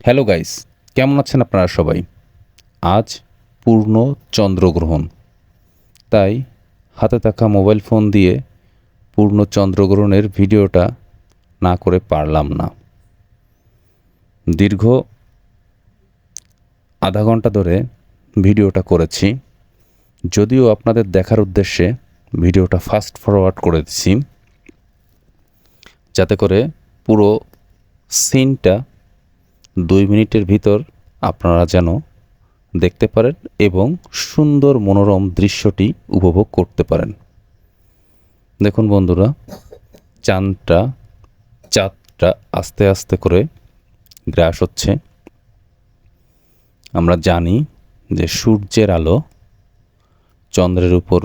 Hello guys, কেমন আছেন আপনারা সবাই? আজ পূর্ণ চন্দ্রগ্রহণ, তাই হাতে থাকা মোবাইল ফোন দিয়ে পূর্ণ চন্দ্রগ্রহণের ভিডিওটা না করে পারলাম না। দীর্ঘ আধা ঘন্টা ধরে ভিডিওটা করেছি, যদিও আপনাদের দেখার উদ্দেশ্যে ভিডিওটা ফাস্ট ফরওয়ার্ড করে দিচ্ছি, যাতে করে পুরো সিনটা 2 মিনিটের ভিতর আপনারা যেন দেখতে পারেন এবং সুন্দর মনোরম দৃশ্যটি উপভোগ করতে পারেন। দেখুন বন্ধুরা, চাঁদটা আস্তে আস্তে করে গ্রাস হচ্ছে। আমরা জানি যে সূর্যের আলো চন্দ্রের উপর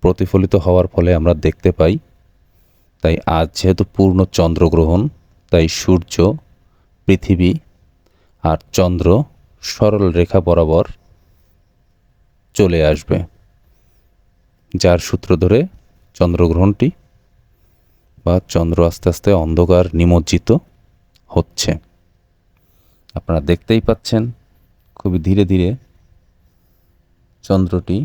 প্রতিফলিত হওয়ার ফলে আমরা দেখতে পাই। তাই আজ যেহেতু পূর্ণ চন্দ্রগ্রহণ, তাই সূর্য, পৃথিবী আর চন্দ্র সরল রেখা বরাবর চলে আসবে, যার সূত্র ধরে চন্দ্রগ্রহণটি বা চন্দ্র আস্তে আস্তে অন্ধকার নিমজ্জিত হচ্ছে। আপনারা দেখতেই পাচ্ছেন খুবই ধীরে ধীরে চন্দ্রটি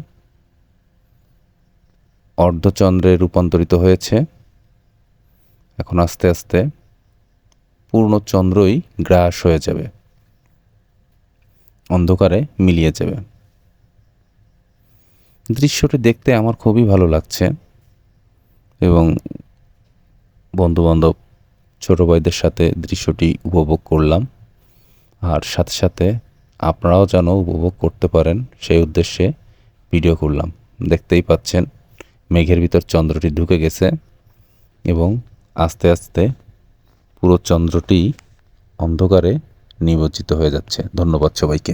অর্ধচন্দ্রে রূপান্তরিত হয়েছে। এখন আস্তে আস্তে পূর্ণ চন্দ্রই গ্রাস হয়ে যাবে, অন্ধকারে মিলিয়ে যাবে। দৃশ্যটি দেখতে আমার খুবই ভালো লাগছে এবং বন্ধুবান্ধব ছোটো ভাইদের সাথে দৃশ্যটি উপভোগ করলাম, আর সাথে সাথে আপনারাও যেন উপভোগ করতে পারেন সেই উদ্দেশ্যে ভিডিও করলাম। দেখতেই পাচ্ছেন মেঘের ভিতর চন্দ্রটি ঢুকে গেছে এবং আস্তে আস্তে পুরো চন্দ্রটি অন্ধকারে নিমজ্জিত হয়ে যাচ্ছে। ধন্যবাদ সবাইকে।